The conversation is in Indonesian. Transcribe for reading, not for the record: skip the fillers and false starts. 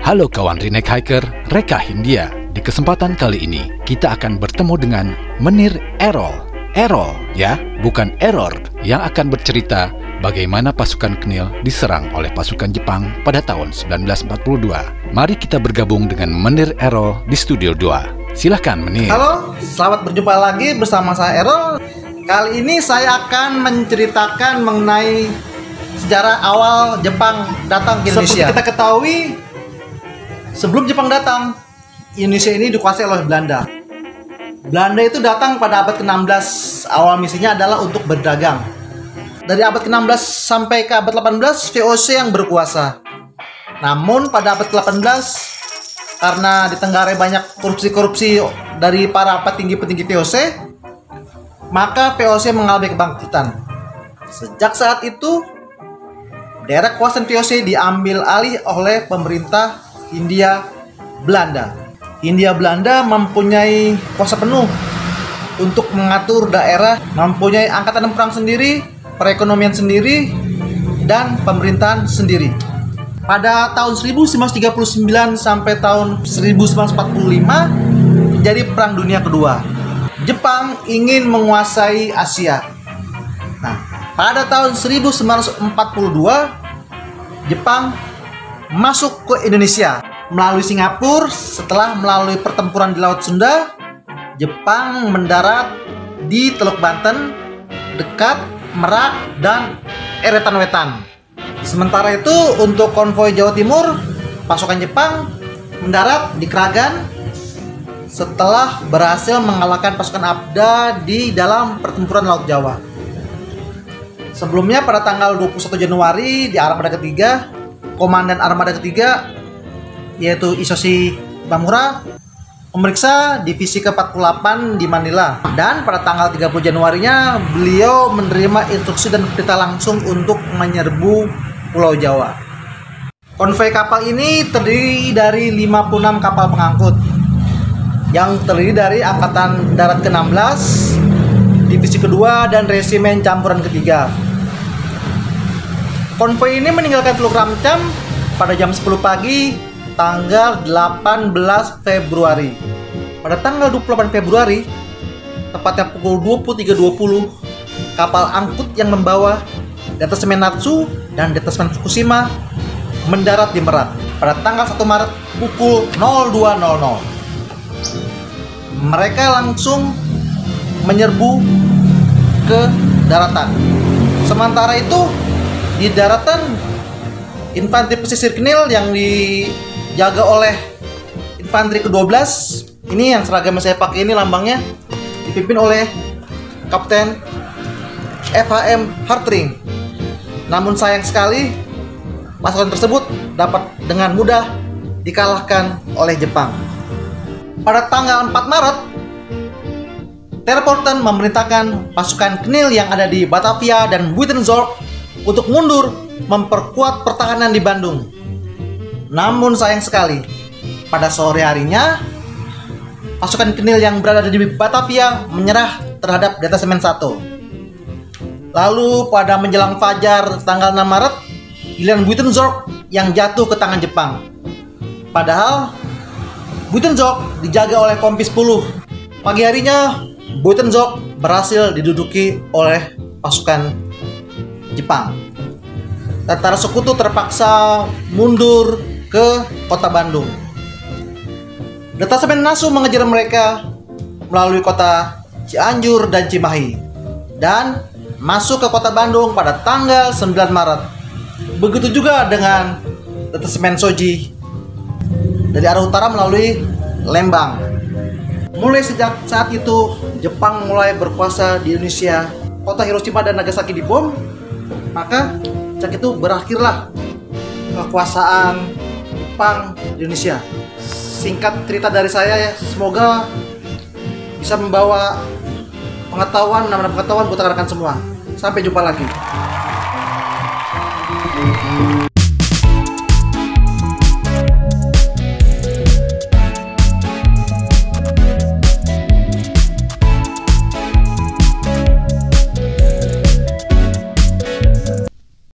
Halo kawan Redneck Hiker, Reka Hindia. Di kesempatan kali ini, kita akan bertemu dengan Menir Errol. Errol, ya, bukan error, yang akan bercerita bagaimana pasukan Knil diserang oleh pasukan Jepang pada tahun 1942. Mari kita bergabung dengan Menir Errol di Studio 2. Silahkan Menir. Halo, selamat berjumpa lagi bersama saya Errol. Kali ini saya akan menceritakan mengenai sejarah awal Jepang datang ke Indonesia. Seperti kita ketahui, sebelum Jepang datang, Indonesia ini dikuasai oleh Belanda. Belanda itu datang pada abad ke-16. Awal misinya adalah untuk berdagang. Dari abad ke-16 sampai ke abad 18, VOC yang berkuasa. Namun pada abad ke-18, karena ditenggarai banyak korupsi-korupsi dari para petinggi-petinggi VOC, maka VOC mengalami kebangkitan. Sejak saat itu, daerah kekuasaan VOC diambil alih oleh pemerintah Hindia Belanda. Hindia Belanda mempunyai kuasa penuh untuk mengatur daerah, mempunyai angkatan perang sendiri, perekonomian sendiri, dan pemerintahan sendiri. Pada tahun 1939 sampai tahun 1945 terjadi Perang Dunia Kedua. Jepang ingin menguasai Asia. Nah, pada tahun 1942 Jepang masuk ke Indonesia melalui Singapura. Setelah melalui pertempuran di Laut Sunda, Jepang mendarat di Teluk Banten, dekat Merak dan Eretan Wetan. Sementara itu untuk konvoi Jawa Timur, pasukan Jepang mendarat di Kragan setelah berhasil mengalahkan pasukan Abda di dalam pertempuran Laut Jawa. Sebelumnya pada tanggal 21 Januari di Armada ketiga, Komandan Armada ketiga yaitu Isoshi Bamura memeriksa divisi ke-48 di Manila, dan pada tanggal 30 Januarinya beliau menerima instruksi dan perintah langsung untuk menyerbu Pulau Jawa. Konvoi kapal ini terdiri dari 56 kapal pengangkut yang terdiri dari Angkatan Darat ke-16, Divisi kedua, dan Resimen Campuran ketiga. Konvoi ini meninggalkan Teluk Ramcam pada jam 10 pagi tanggal 18 Februari. Pada tanggal 28 Februari, tepatnya pukul 23.20, kapal angkut yang membawa Detasemen Natsu dan Detasemen Fukushima mendarat di Merak pada tanggal 1 Maret pukul 02.00. Mereka langsung menyerbu ke daratan. Sementara itu di daratan, infanteri pesisir Knil yang dijaga oleh infanteri ke-12, ini yang seragam saya pakai ini lambangnya, dipimpin oleh Kapten FHM Hartring. Namun sayang sekali, pasukan tersebut dapat dengan mudah dikalahkan oleh Jepang. Pada tanggal 4 Maret, Terporten memerintahkan pasukan Knil yang ada di Batavia dan Buitenzorg untuk mundur memperkuat pertahanan di Bandung. Namun sayang sekali, pada sore harinya pasukan Knil yang berada di Batavia menyerah terhadap Detasemen 1. Lalu pada menjelang fajar tanggal 6 Maret, giliran Buitenzorg yang jatuh ke tangan Jepang. Padahal Buitenzorg dijaga oleh Kompi 10. Pagi harinya Buitenzorg berhasil diduduki oleh pasukan Jepang. Tentara sekutu terpaksa mundur ke kota Bandung. Detasemen Natsu mengejar mereka melalui kota Cianjur dan Cimahi dan masuk ke kota Bandung pada tanggal 9 Maret. Begitu juga dengan Detasemen Shoji dari arah utara melalui Lembang. Mulai sejak saat itu, Jepang mulai berkuasa di Indonesia. Kota Hiroshima dan Nagasaki dibom, maka sejak itu berakhirlah kekuasaan Jepang di Indonesia. Singkat cerita dari saya ya, semoga bisa membawa pengetahuan, menambah pengetahuan buat rekan-rekan semua. Sampai jumpa lagi.